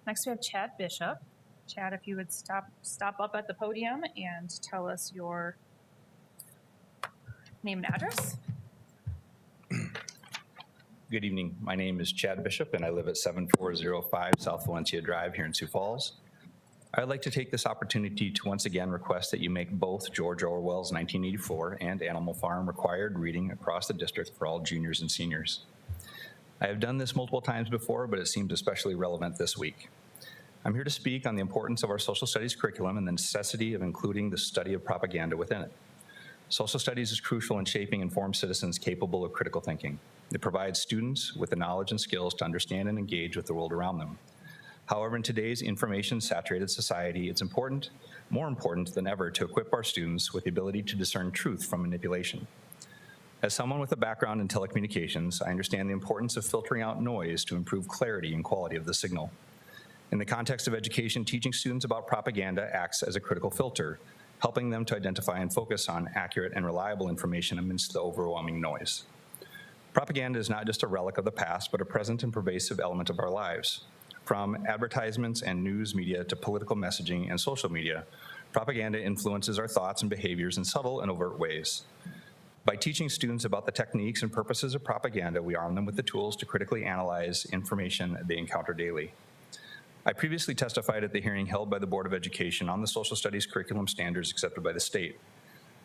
Next, we have Chad Bishop. Chad, if you would stop up at the podium and tell us your name and address. Good evening. My name is Chad Bishop, and I live at 7405 South Valencia Drive here in Sioux Falls. I'd like to take this opportunity to once again request that you make both George Orwell's 1984 and Animal Farm required reading across the district for all juniors and seniors. I have done this multiple times before, but it seems especially relevant this week. I'm here to speak on the importance of our social studies curriculum and the necessity of including the study of propaganda within it. Social studies is crucial in shaping informed citizens capable of critical thinking. It provides students with the knowledge and skills to understand and engage with the world around them. However, in today's information-saturated society, it's more important than ever to equip our students with the ability to discern truth from manipulation. As someone with a background in telecommunications, I understand the importance of filtering out noise to improve clarity and quality of the signal. In the context of education, teaching students about propaganda acts as a critical filter, helping them to identify and focus on accurate and reliable information amidst the overwhelming noise. Propaganda is not just a relic of the past, but a present and pervasive element of our lives. From advertisements and news media to political messaging and social media, propaganda influences our thoughts and behaviors in subtle and overt ways. By teaching students about the techniques and purposes of propaganda, we arm them with the tools to critically analyze information they encounter daily. I previously testified at the hearing held by the Board of Education on the social studies curriculum standards accepted by the state.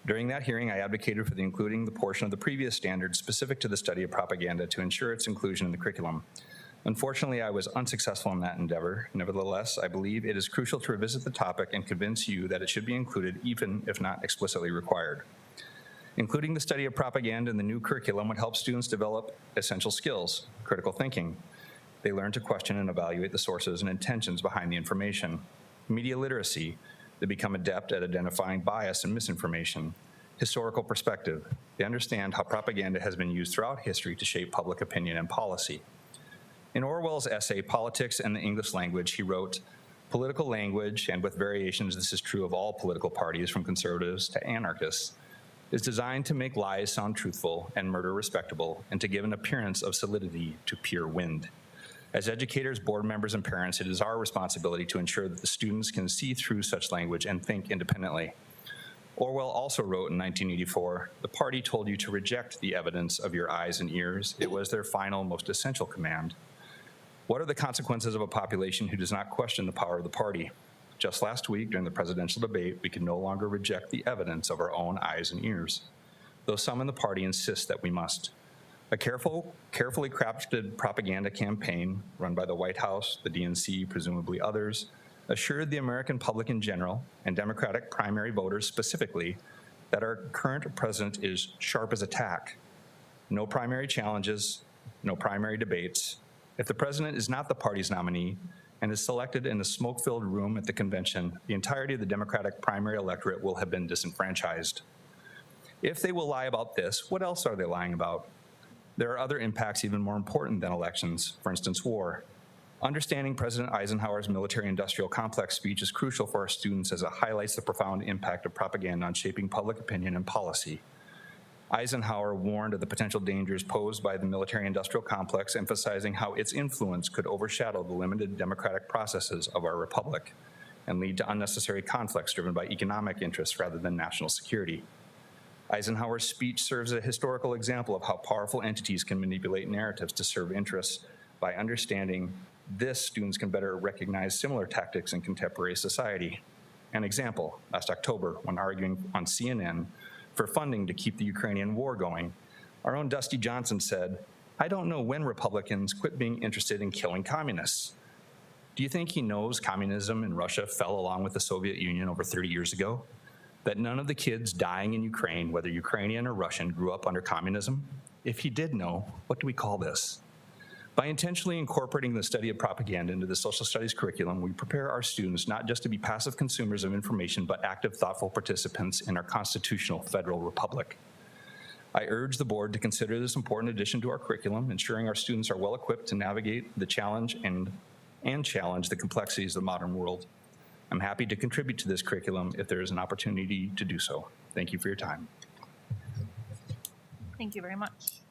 During that hearing, I advocated for including the portion of the previous standards specific to the study of propaganda to ensure its inclusion in the curriculum. Unfortunately, I was unsuccessful in that endeavor. Nevertheless, I believe it is crucial to revisit the topic and convince you that it should be included even if not explicitly required. Including the study of propaganda in the new curriculum would help students develop essential skills, critical thinking. They learn to question and evaluate the sources and intentions behind the information. Media literacy. They become adept at identifying bias and misinformation. Historical perspective. They understand how propaganda has been used throughout history to shape public opinion and policy. In Orwell's essay, Politics and the English Language, he wrote, "Political language, and with variations this is true of all political parties from conservatives to anarchists, is designed to make lies sound truthful and murder respectable, and to give an appearance of solidity to pure wind. As educators, board members, and parents, it is our responsibility to ensure that the students can see through such language and think independently." Orwell also wrote in 1984, "The party told you to reject the evidence of your eyes and ears. It was their final, most essential command." What are the consequences of a population who does not question the power of the party? Just last week, during the presidential debate, we could no longer reject the evidence of our own eyes and ears, though some in the party insist that we must. A carefully crafted propaganda campaign run by the White House, the DNC, presumably others, assured the American public in general, and Democratic primary voters specifically, that our current president is sharp as a tack. No primary challenges, no primary debates. If the president is not the party's nominee and is selected in a smoke-filled room at the convention, the entirety of the Democratic primary electorate will have been disenfranchised. If they will lie about this, what else are they lying about? There are other impacts even more important than elections, for instance, war. Understanding President Eisenhower's military-industrial complex speech is crucial for our students as it highlights the profound impact of propaganda on shaping public opinion and policy. Eisenhower warned of the potential dangers posed by the military-industrial complex, emphasizing how its influence could overshadow the limited democratic processes of our republic and lead to unnecessary conflicts driven by economic interests rather than national security. Eisenhower's speech serves as a historical example of how powerful entities can manipulate narratives to serve interests. By understanding this, students can better recognize similar tactics in contemporary society. An example, last October, when arguing on CNN for funding to keep the Ukrainian war going, our own Dusty Johnson said, "I don't know when Republicans quit being interested in killing communists." Do you think he knows communism in Russia fell along with the Soviet Union over 30 years ago? That none of the kids dying in Ukraine, whether Ukrainian or Russian, grew up under communism? If he did know, what do we call this? By intentionally incorporating the study of propaganda into the social studies curriculum, we prepare our students not just to be passive consumers of information, but active, thoughtful participants in our constitutional federal republic. I urge the board to consider this important addition to our curriculum, ensuring our students are well equipped to navigate the challenge and challenge the complexities of the modern world. I'm happy to contribute to this curriculum if there is an opportunity to do so. Thank you for your time. Thank you very much.